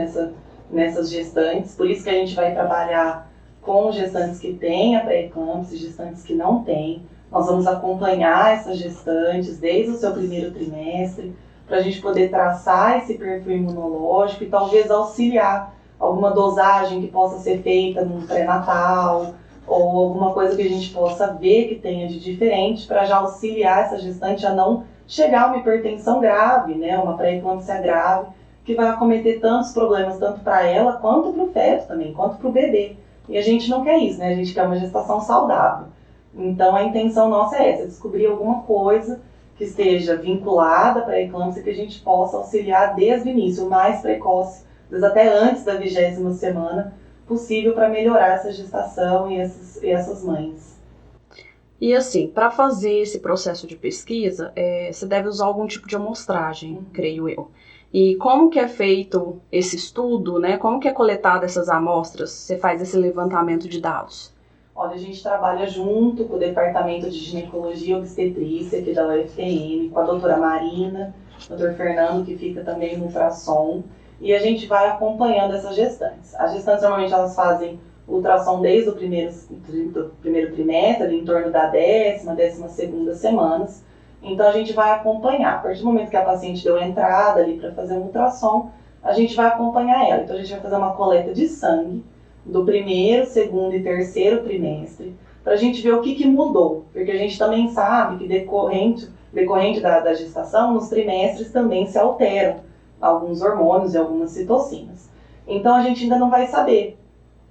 nessas gestantes. Por isso que a gente vai trabalhar com gestantes que têm a pré-eclâmpsia e gestantes que não têm. Nós vamos acompanhar essas gestantes desde o seu primeiro trimestre, para a gente poder traçar esse perfil imunológico e talvez auxiliar alguma dosagem que possa ser feita no pré-natal, ou alguma coisa que a gente possa ver que tenha de diferente, para já auxiliar essa gestante a não chegar a uma hipertensão grave, né, uma pré-eclâmpsia grave, que vai acometer tantos problemas, tanto para ela, quanto para o feto também, quanto para o bebê. E a gente não quer isso, né, a gente quer uma gestação saudável. Então a intenção nossa é essa, descobrir alguma coisa que esteja vinculada para a eclâmpsia, que a gente possa auxiliar desde o início, o mais precoce, às vezes até antes da 20ª semana, possível, para melhorar essa gestação e essas mães. E assim, para fazer esse processo de pesquisa, você deve usar algum tipo de amostragem, creio eu. E como que é feito esse estudo, né? Como que é coletado essas amostras? Você faz esse levantamento de dados? Olha, a gente trabalha junto com o Departamento de Ginecologia e Obstetrícia aqui da UFTM, com a doutora Marina, o doutor Fernando, que fica também no ultrassom, e a gente vai acompanhando essas gestantes. As gestantes, normalmente, elas fazem ultrassom desde o primeiro trimestre, em torno da 12ª semanas. Então, a gente vai acompanhar. A partir do momento que a paciente deu entrada ali para fazer um ultrassom, a gente vai acompanhar ela. Então, a gente vai fazer uma coleta de sangue do primeiro, segundo e terceiro trimestre, para a gente ver o que mudou. Porque a gente também sabe que decorrente da gestação, nos trimestres também se alteram alguns hormônios e algumas citocinas. Então, a gente ainda não vai saber,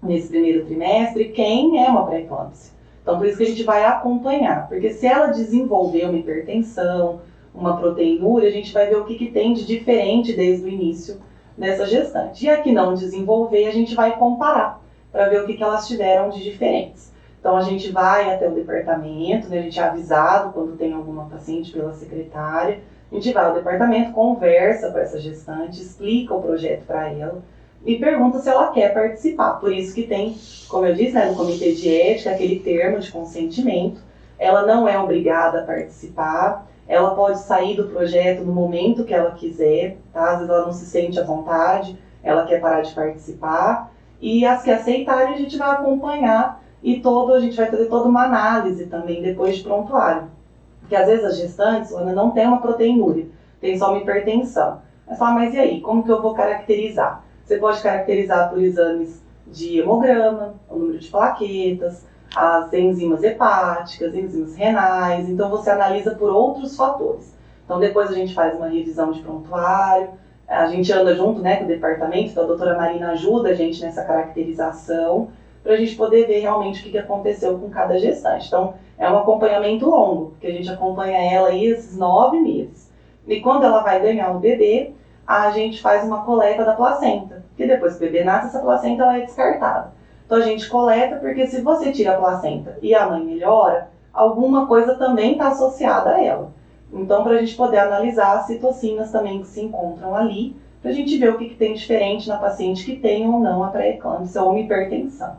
nesse primeiro trimestre, quem é uma pré-eclâmpsia. Então, por isso que a gente vai acompanhar. Porque se ela desenvolver uma hipertensão, uma proteinúria, a gente vai ver o que tem de diferente desde o início dessa gestante. E a que não desenvolver, a gente vai comparar, para ver o que elas tiveram de diferentes. Então, a gente vai até o departamento, né, a gente é avisado quando tem alguma paciente pela secretária, a gente vai ao departamento, conversa com essa gestante, explica o projeto para ela e pergunta se ela quer participar. Por isso que tem, como eu disse, né, no comitê de ética, aquele termo de consentimento. Ela não é obrigada a participar, ela pode sair do projeto no momento que ela quiser, tá? Às vezes ela não se sente à vontade, ela quer parar de participar. E as que aceitarem, a gente vai acompanhar e a gente vai fazer toda uma análise também depois de prontuário. Porque às vezes as gestantes, Ana, não tem uma proteinúria, tem só uma hipertensão. Aí fala, mas e aí, como que eu vou caracterizar? Você pode caracterizar por exames de hemograma, o número de plaquetas, as enzimas hepáticas, enzimas renais, então você analisa por outros fatores. Então depois a gente faz uma revisão de prontuário, a gente anda junto, né, com o departamento, então a doutora Marina ajuda a gente nessa caracterização, para a gente poder ver realmente o que aconteceu com cada gestante. Então é um acompanhamento longo, porque a gente acompanha ela aí esses 9 meses. E quando ela vai ganhar o bebê, a gente faz uma coleta da placenta, que depois que o bebê nasce, essa placenta ela é descartada. Então a gente coleta, porque se você tira a placenta e a mãe melhora, alguma coisa também está associada a ela. Então, para a gente poder analisar as citocinas também que se encontram ali, para a gente ver o que tem diferente na paciente que tem ou não a pré-eclâmpsia ou uma hipertensão.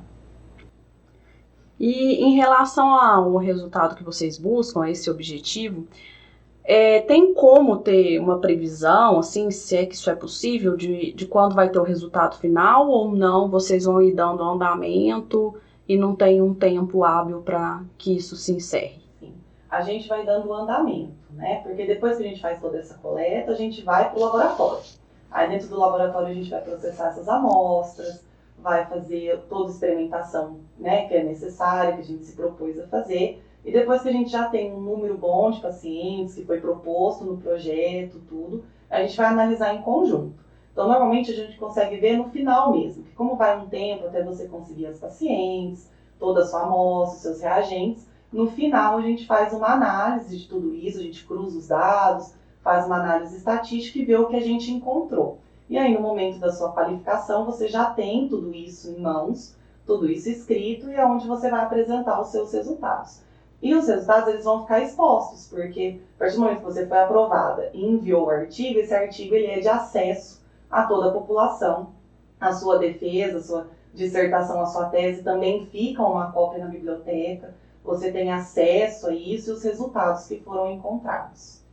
E em relação ao resultado que vocês buscam, a esse objetivo, Tem como ter uma previsão, assim, se é que isso é possível, de quando vai ter o resultado final ou não? Vocês vão ir dando andamento e não tem um tempo hábil para que isso se encerre? Sim. A gente vai dando andamento, né? Porque depois que a gente faz toda essa coleta, a gente vai para o laboratório. Aí dentro do laboratório a gente vai processar essas amostras, vai fazer toda a experimentação, né, que é necessária, que a gente se propôs a fazer. E depois que a gente já tem um número bom de pacientes, que foi proposto no projeto, tudo, a gente vai analisar em conjunto. Então, normalmente a gente consegue ver no final mesmo, que como vai um tempo até você conseguir as pacientes, toda a sua amostra, os seus reagentes, no final a gente faz uma análise de tudo isso, a gente cruza os dados, faz uma análise estatística e vê o que a gente encontrou. E aí, no momento da sua qualificação, você já tem tudo isso em mãos, tudo isso escrito, e é onde você vai apresentar os seus resultados. E os resultados eles vão ficar expostos, porque a partir do momento que você foi aprovada e enviou o artigo, esse artigo ele é de acesso a toda a população. A sua defesa, a sua dissertação, a sua tese também fica uma cópia na biblioteca. Você tem acesso a isso e os resultados que foram encontrados.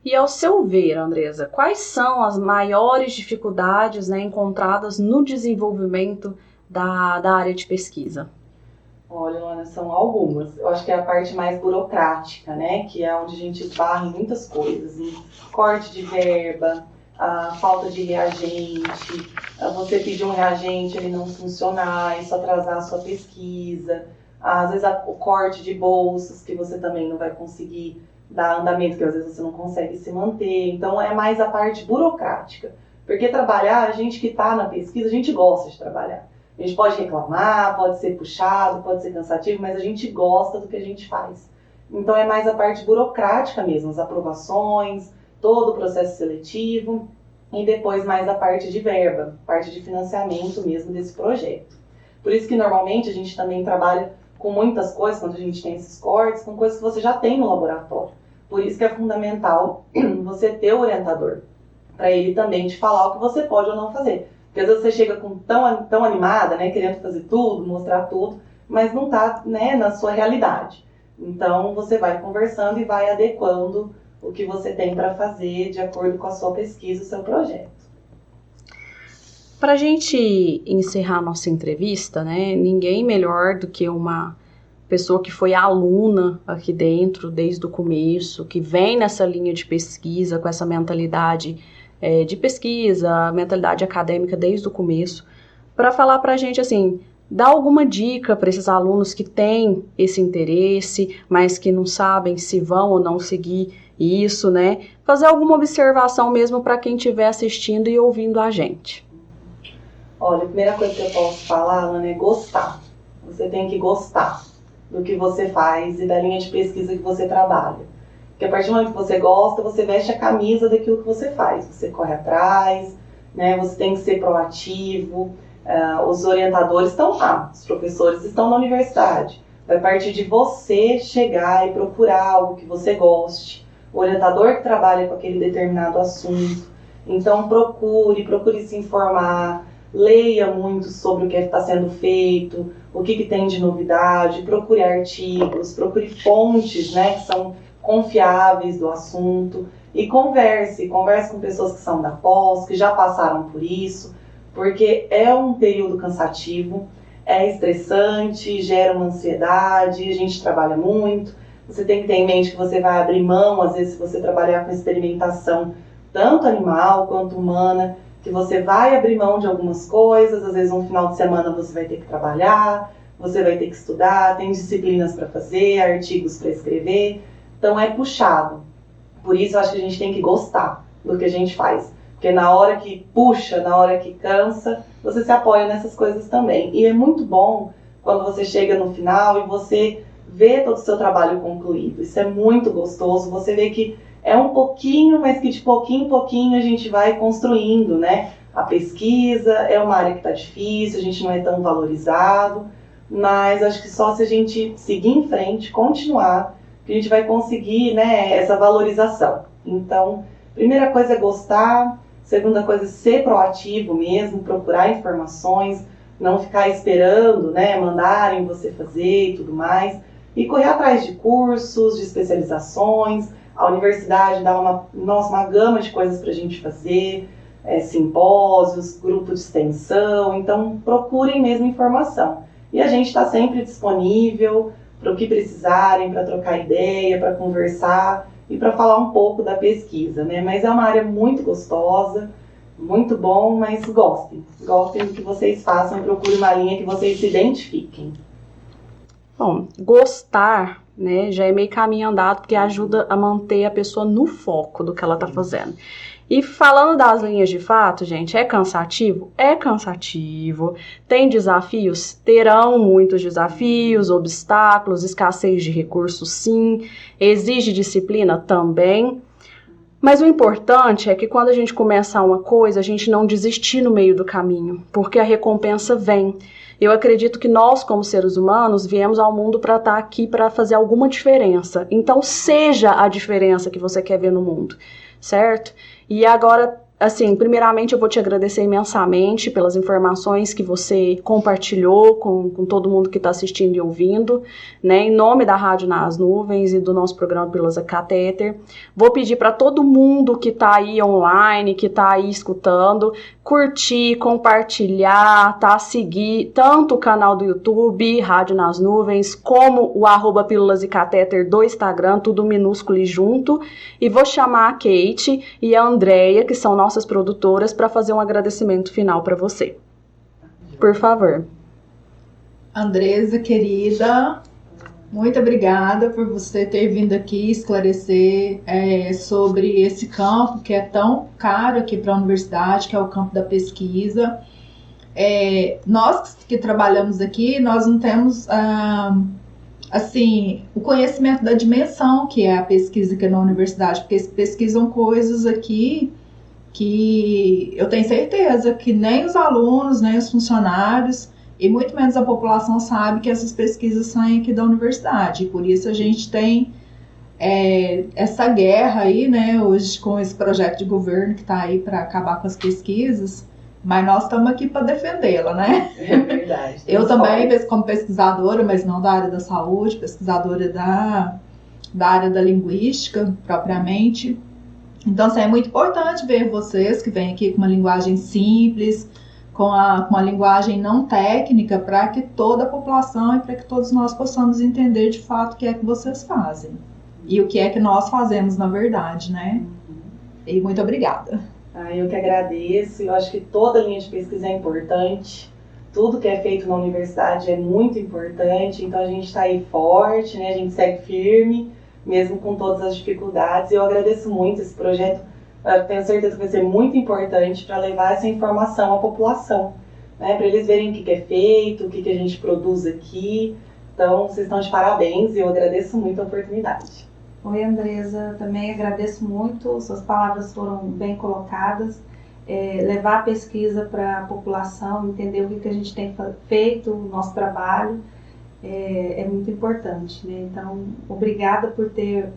E ao seu ver, Andresa, quais são as maiores dificuldades, né, encontradas no desenvolvimento da área de pesquisa? Olha, Luana, são algumas. Eu acho que é a parte mais burocrática, né? Que é onde a gente esbarra em muitas coisas. Em corte de verba, a falta de reagente, você pedir um reagente, ele não funcionar, isso atrasar a sua pesquisa. Às vezes o corte de bolsas, que você também não vai conseguir dar andamento, que às vezes você não consegue se manter. Então é mais a parte burocrática. Porque trabalhar, a gente que está na pesquisa, a gente gosta de trabalhar. A gente pode reclamar, pode ser puxado, pode ser cansativo, mas a gente gosta do que a gente faz. Então é mais a parte burocrática mesmo, as aprovações, todo o processo seletivo e depois mais a parte de verba, parte de financiamento mesmo desse projeto. Por isso que normalmente a gente também trabalha com muitas coisas, quando a gente tem esses cortes, com coisas que você já tem no laboratório. Por isso que é fundamental você ter o orientador, para ele também te falar o que você pode ou não fazer. Porque às vezes você chega tão animada, né, querendo fazer tudo, mostrar tudo, mas não está, né, na sua realidade. Então você vai conversando e vai adequando o que você tem para fazer de acordo com a sua pesquisa, o seu projeto. Para a gente encerrar nossa entrevista, né, ninguém melhor do que uma pessoa que foi aluna aqui dentro desde o começo, que vem nessa linha de pesquisa com essa mentalidade de pesquisa, mentalidade acadêmica desde o começo, para falar para a gente assim, dar alguma dica para esses alunos que têm esse interesse, mas que não sabem se vão ou não seguir isso, né? Fazer alguma observação mesmo para quem estiver assistindo e ouvindo a gente. Olha, a primeira coisa que eu posso falar, Ana, é gostar. Você tem que gostar do que você faz e da linha de pesquisa que você trabalha. Porque a partir do momento que você gosta, você veste a camisa daquilo que você faz. Você corre atrás, né? Você tem que ser proativo. Os orientadores estão lá, os professores estão na universidade. Vai partir de você chegar e procurar algo que você goste. O orientador que trabalha com aquele determinado assunto. Então procure se informar, leia muito sobre o que está sendo feito, o que tem de novidade, procure artigos, procure fontes, né, que são confiáveis do assunto e converse com pessoas que são da pós, que já passaram por isso, porque é um período cansativo, é estressante, gera uma ansiedade, a gente trabalha muito, você tem que ter em mente que você vai abrir mão, às vezes se você trabalhar com experimentação tanto animal quanto humana, que você vai abrir mão de algumas coisas, às vezes um final de semana você vai ter que trabalhar, você vai ter que estudar, tem disciplinas para fazer, artigos para escrever. Então é puxado. Por isso eu acho que a gente tem que gostar do que a gente faz. Porque na hora que puxa, na hora que cansa, você se apoia nessas coisas também. E é muito bom quando você chega no final e você vê todo o seu trabalho concluído. Isso é muito gostoso. Você vê que é um pouquinho, mas que de pouquinho em pouquinho a gente vai construindo, né? A pesquisa é uma área que está difícil, a gente não é tão valorizado. Mas acho que só se a gente seguir em frente, continuar, que a gente vai conseguir, né, essa valorização. Então, primeira coisa é gostar, segunda coisa é ser proativo mesmo, procurar informações, não ficar esperando, né, mandarem você fazer e tudo mais. e correr atrás de cursos, de especializações. A universidade dá uma gama de coisas para a gente fazer, simpósios, grupo de extensão, então procurem mesmo informação. E a gente está sempre disponível para o que precisarem, para trocar ideia, para conversar e para falar um pouco da pesquisa, né? Mas é uma área muito gostosa, muito bom, mas gostem do que vocês façam, procurem uma linha que vocês se identifiquem. Bom, gostar, né, já é meio caminho andado, porque ajuda a manter a pessoa no foco do que ela tá fazendo. E falando das linhas de fato, gente, é cansativo? É cansativo. Tem desafios? Terão muitos desafios, obstáculos, escassez de recursos, sim. Exige disciplina? Também. Mas o importante é que quando a gente começa uma coisa, a gente não desistir no meio do caminho, porque a recompensa vem. Eu acredito que nós, como seres humanos, viemos ao mundo para estar aqui para fazer alguma diferença. Então, seja a diferença que você quer ver no mundo, certo? E agora, assim, primeiramente eu vou te agradecer imensamente pelas informações que você compartilhou com todo mundo que está assistindo e ouvindo, né? Em nome da Rádio nas Nuvens e do nosso programa Pílulas a Catéter, vou pedir para todo mundo que está aí online, que está aí escutando, curtir, compartilhar, tá? Seguir tanto o canal do YouTube, Rádio nas Nuvens, como o @Pílulas e Catéter do Instagram, tudo minúsculo e junto. E vou chamar a Kate e a Andrea, que são nossas produtoras, para fazer um agradecimento final para você. Por favor. Andresa, querida, muito obrigada por você ter vindo aqui esclarecer sobre esse campo que é tão caro aqui para a universidade, que é o campo da pesquisa. Nós que trabalhamos aqui, nós não temos assim, o conhecimento da dimensão que é a pesquisa aqui na universidade, porque se pesquisam coisas aqui que eu tenho certeza que nem os alunos, nem os funcionários e muito menos a população sabe que essas pesquisas saem aqui da universidade. E por isso a gente tem essa guerra aí, né, hoje com esse projeto de governo que está aí para acabar com as pesquisas, mas nós estamos aqui para defendê-la, né? É verdade. Eu também, como pesquisadora, mas não da área da saúde, pesquisadora da área da linguística, propriamente. Então, assim, é muito importante ver vocês que vêm aqui com uma linguagem simples, com uma linguagem não técnica, para que toda a população e para que todos nós possamos entender de fato o que é que vocês fazem. E o que é que nós fazemos, na verdade, né? E muito obrigada. Eu que agradeço. Eu acho que toda linha de pesquisa é importante. Tudo que é feito na universidade é muito importante. Então, a gente está aí forte, né? A gente segue firme, mesmo com todas as dificuldades. Eu agradeço muito esse projeto. Eu tenho certeza que vai ser muito importante para levar essa informação à população, né? Para eles verem o que é feito, o que a gente produz aqui. Então, vocês estão de parabéns e eu agradeço muito a oportunidade. Oi, Andresa, também agradeço muito, suas palavras foram bem colocadas. Levar a pesquisa para a população, entender o que a gente tem feito, o nosso trabalho, é muito importante, né? Então, obrigada por ter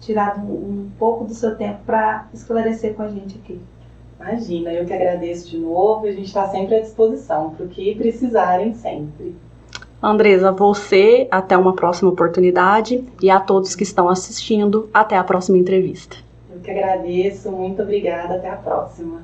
tirado um pouco do seu tempo para esclarecer com a gente aqui. Imagina, eu que agradeço de novo e a gente está sempre à disposição para o que precisarem sempre. Andresa, você, até uma próxima oportunidade, e a todos que estão assistindo, até a próxima entrevista. Eu que agradeço, muito obrigada, até a próxima.